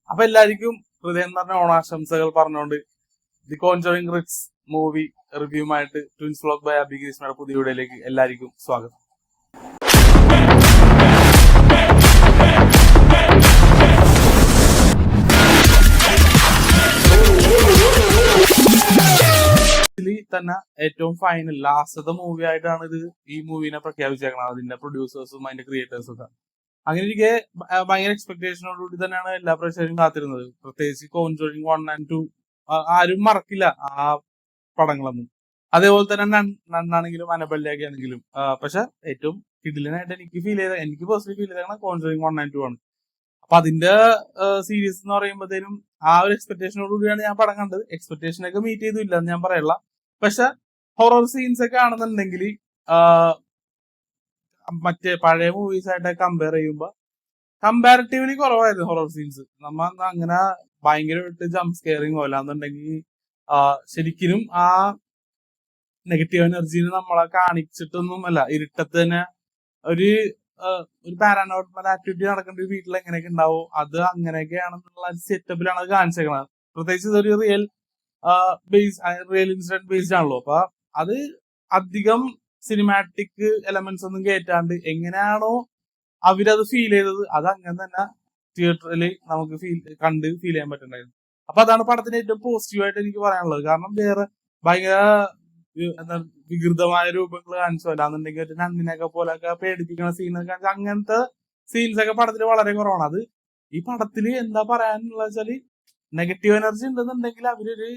അപ്പൊ എല്ലാവർക്കും ഹൃദയം നിറഞ്ഞ ഓണാശംസകൾ പറഞ്ഞുകൊണ്ട് ദി കോൺജറിംഗ് റിറ്റ്സ് മൂവി റിവ്യൂമായിട്ട് ട്വിൻസ് വ്ലോഗ് ബൈ അബി കൃഷ്ണയുടെ പുതിയ വീഡിയോയിലേക്ക് എല്ലാവർക്കും സ്വാഗതം. തന്നെ ഏറ്റവും ഫൈനൽ ലാസ്റ്റത്തെ മൂവി ആയിട്ടാണ് ഈ മൂവിനെ പ്രഖ്യാപിച്ചേക്കണത്. അതിന്റെ പ്രൊഡ്യൂസേഴ്സും അതിന്റെ ക്രിയേറ്റേഴ്സും ഒക്കെ. അങ്ങനെ എനിക്ക് ഭയങ്കര എക്സ്പെക്ടേഷനോടുകൂടി തന്നെയാണ് എല്ലാ പ്രേക്ഷകരും കാത്തിരുന്നത്. പ്രത്യേകിച്ച് കോൺജറിംഗ് 1 and 2 ആരും മറക്കില്ല ആ പടങ്ങളൊന്നും. അതേപോലെ തന്നെ നണ്ണാണെങ്കിലും അനബല്യൊക്കെ ആണെങ്കിലും. പക്ഷെ ഏറ്റവും കിടിലനായിട്ട് എനിക്ക് പേഴ്സണലി ഫീൽ ചെയ്തതാണ് കോൺജറിംഗ് 1 and 2 ആണ്. അപ്പൊ അതിന്റെ സീരീസ് എന്ന് പറയുമ്പോഴത്തേനും ആ ഒരു എക്സ്പെക്ടേഷനോടുകൂടിയാണ് ഞാൻ പടം കണ്ടത്. എക്സ്പെക്ടേഷനൊക്കെ മീറ്റ് ചെയ്തില്ല എന്ന് ഞാൻ പറയല്ല. പക്ഷെ ഹൊറർ സീൻസ് ഒക്കെ ആണെന്നുണ്ടെങ്കിൽ മറ്റേ പഴയ മൂവീസ് ആയിട്ട് കമ്പയർ ചെയ്യുമ്പോ കമ്പാരിറ്റീവ്ലി കുറവായിരുന്നു ഹൊറർ സീൻസ്. നമ്മ അങ്ങനെ ഭയങ്കരമായിട്ട് ജംപ് സ്കെയറിങ് പോലാന്നുണ്ടെങ്കിൽ ശരിക്കും ആ നെഗറ്റീവ് എനർജീനെ നമ്മളെ കാണിച്ചിട്ടൊന്നും അല്ല. ഇരുട്ടത്ത് തന്നെ ഒരു പാരാനോർമൽ ആക്ടിവിറ്റി നടക്കേണ്ട ഒരു വീട്ടിൽ എങ്ങനെയൊക്കെ ഉണ്ടാവും അത് അങ്ങനെയൊക്കെയാണെന്നുള്ള സെറ്റപ്പിലാണ് അത് കാണിച്ചേക്കണത്. പ്രത്യേകിച്ച് ഇതൊരു റിയൽ ഇൻസിഡന്റ് ബേസ്ഡ് ആണല്ലോ. അപ്പൊ അത് അധികം സിനിമാറ്റിക് എലമെന്റ്സ് ഒന്നും കയറ്റാണ്ട് എങ്ങനെയാണോ അവരത് ഫീൽ ചെയ്തത് അത് അങ്ങനെ തന്നെ തിയേറ്ററിൽ നമുക്ക് കണ്ട് ഫീൽ ചെയ്യാൻ പറ്റുന്നുണ്ടായിരുന്നു. അപ്പൊ അതാണ് പടത്തിന്റെ ഏറ്റവും പോസിറ്റീവായിട്ട് എനിക്ക് പറയാനുള്ളത്. കാരണം വേറെ ഭയങ്കര എന്താ വികൃതമായ രൂപങ്ങൾ കാണിച്ചു അല്ലാന്നുണ്ടെങ്കിൽ നന്ദിനൊക്കെ പോലൊക്കെ പേടിപ്പിക്കുന്ന സീനൊക്കെ കാണിച്ചു. അങ്ങനത്തെ സീൻസ് ഒക്കെ പടത്തിൽ വളരെ കുറവാണ്. അത് ഈ പടത്തിൽ എന്താ പറയാനുള്ള വെച്ചാല് നെഗറ്റീവ് എനർജി ഉണ്ടെന്നുണ്ടെങ്കിൽ അവരൊരു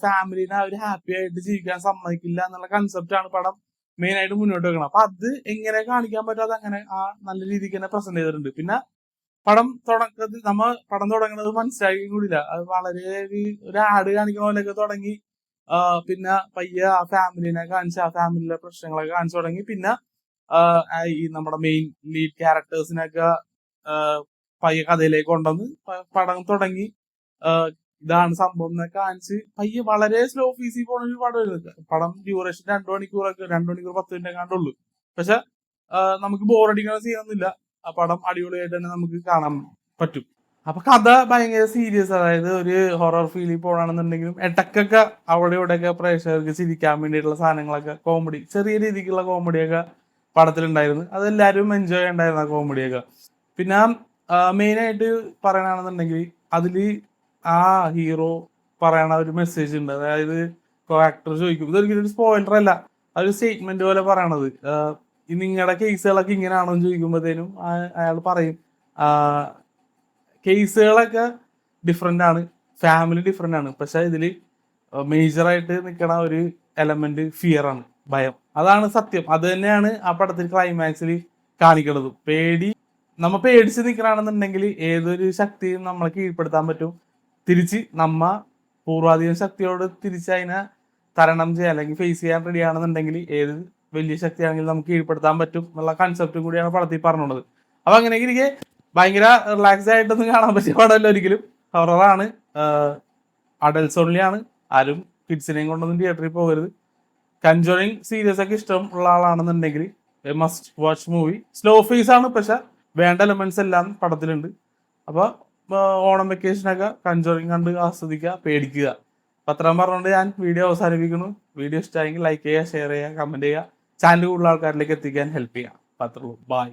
ഫാമിലിനെ അവർ ഹാപ്പി ആയിട്ട് ജീവിക്കാൻ സമ്മതിക്കില്ല എന്നുള്ള കൺസെപ്റ്റാണ് പടം മെയിൻ ആയിട്ട് മുന്നോട്ട് വെക്കണം. അപ്പൊ അത് എങ്ങനെ കാണിക്കാൻ പറ്റാതെ അങ്ങനെ ആ നല്ല രീതിക്ക് തന്നെ പ്രസന്റ് ചെയ്തിട്ടുണ്ട്. പിന്നെ പടം തുടങ്ങുന്നത് മനസ്സിലാക്കി കൂടില്ല. അത് വളരെ ഒരു ആഡ് കാണിക്കുന്ന പോലെയൊക്കെ തുടങ്ങി. പിന്നെ പയ്യെ ആ ഫാമിലിനെ കാണിച്ച് ആ ഫാമിലിയിലെ പ്രശ്നങ്ങളൊക്കെ കാണിച്ചു തുടങ്ങി. പിന്നെ ഈ നമ്മുടെ മെയിൻ ലീഡ് ക്യാരക്ടേഴ്സിനൊക്കെ പയ്യെ കഥയിലേക്ക് കൊണ്ടുവന്ന് പടം തുടങ്ങി. ഇതാണ് സംഭവം എന്നൊക്കെ കാണിച്ച് പയ്യെ വളരെ സ്ലോ ഫീസി പോണ ഒരു പടം. പടം ഡ്യൂറേഷൻ 2 മണിക്കൂർ 10 മിനിറ്റ് കണ്ടുള്ളൂ. പക്ഷെ നമുക്ക് ബോറടിക്കുന്ന സീനൊന്നുമില്ല. ആ പടം അടിപൊളിയായിട്ട് തന്നെ നമുക്ക് കാണാൻ പറ്റും. അപ്പൊ കഥ ഭയങ്കര സീരിയസ്, അതായത് ഒരു ഹൊറർ ഫീലിൽ പോകണമെന്നുണ്ടെങ്കിലും ഇടക്കൊക്കെ അവിടെ ഇവിടെയൊക്കെ പ്രേക്ഷകർക്ക് ചിരിക്കാൻ വേണ്ടിയിട്ടുള്ള സാധനങ്ങളൊക്കെ കോമഡി, ചെറിയ രീതിക്കുള്ള കോമഡിയൊക്കെ പടത്തിലുണ്ടായിരുന്നു. അതെല്ലാവരും എൻജോയ് ഉണ്ടായിരുന്നു ആ കോമഡിയൊക്കെ. പിന്നെ മെയിനായിട്ട് പറയണമെന്നുണ്ടെങ്കിൽ അതില് ആ ഹീറോ പറയണ ഒരു മെസ്സേജ് ഉണ്ട്. അതായത് ആക്ടർ ചോദിക്കും, ഇതൊരിക്കലും ഒരു സ്പോയിലർ അല്ല, അതൊരു സ്റ്റേറ്റ്മെന്റ് പോലെ പറയണത്. നിങ്ങളുടെ കേസുകളൊക്കെ ഇങ്ങനെയാണോ എന്ന് ചോദിക്കുമ്പോഴത്തേനും അയാൾ പറയും കേസുകളൊക്കെ ഡിഫറെന്റ് ആണ്, ഫാമിലി ഡിഫറെന്റ് ആണ്, പക്ഷെ ഇതിൽ മേജറായിട്ട് നിൽക്കണ ഒരു എലമെന്റ് ഫിയർ ആണ്, ഭയം. അതാണ് സത്യം. അത് തന്നെയാണ് ആ പടത്തിൽ ക്ലൈമാക്സിൽ കാണിക്കുന്നത്. നമ്മ പേടിച്ച് നിൽക്കണമെന്നുണ്ടെങ്കിൽ ഏതൊരു ശക്തിയും നമ്മളെ കീഴ്പ്പെടുത്താൻ പറ്റും. തിരിച്ച് പൂർവാധികം ശക്തിയോട് തിരിച്ച് അതിനെ തരണം ചെയ്യാൻ അല്ലെങ്കിൽ ഫേസ് ചെയ്യാൻ റെഡി ആണെന്നുണ്ടെങ്കിൽ ഏത് വലിയ ശക്തിയാണെങ്കിലും നമുക്ക് കീഴ്പ്പെടുത്താൻ പറ്റും എന്നുള്ള കൺസെപ്റ്റും കൂടിയാണ് പടത്തിൽ പറഞ്ഞുള്ളത്. അപ്പൊ അങ്ങനെയൊക്കെ എനിക്ക് ഭയങ്കര റിലാക്സ് ആയിട്ടൊന്നും കാണാൻ പറ്റിയ പടമല്ല ഒരിക്കലും. ഹൊററാണ്, അഡൽട്സ് ഓൺലി ആണ്. ആരും കിഡ്സിനെയും കൊണ്ടൊന്നും തിയേറ്ററിൽ പോകരുത്. കൺജറിങ് സീരീസ് ഒക്കെ ഇഷ്ടമുള്ള ആളാണെന്നുണ്ടെങ്കിൽ must watch movie. Slow pace ആണ്, പക്ഷെ വേണ്ട എലമെന്റ്സ് എല്ലാം പടത്തിലുണ്ട്. അപ്പൊ ഓണം വെക്കേഷനൊക്കെ കൺജറിങ് കണ്ട് ആസ്വദിക്കുക, പേടിക്കുക. പത്രം പറഞ്ഞുകൊണ്ട് ഞാൻ വീഡിയോ അവസാനിപ്പിക്കുന്നു. വീഡിയോ ഇഷ്ടമായെങ്കിൽ ലൈക്ക് ചെയ്യുക, ഷെയർ ചെയ്യുക, കമന്റ് ചെയ്യുക, ചാനൽ കൂടുതൽ ആൾക്കാരിലേക്ക് എത്തിക്കാൻ ഹെൽപ്പ് ചെയ്യുക. പത്രമുള്ളൂ. ബൈ.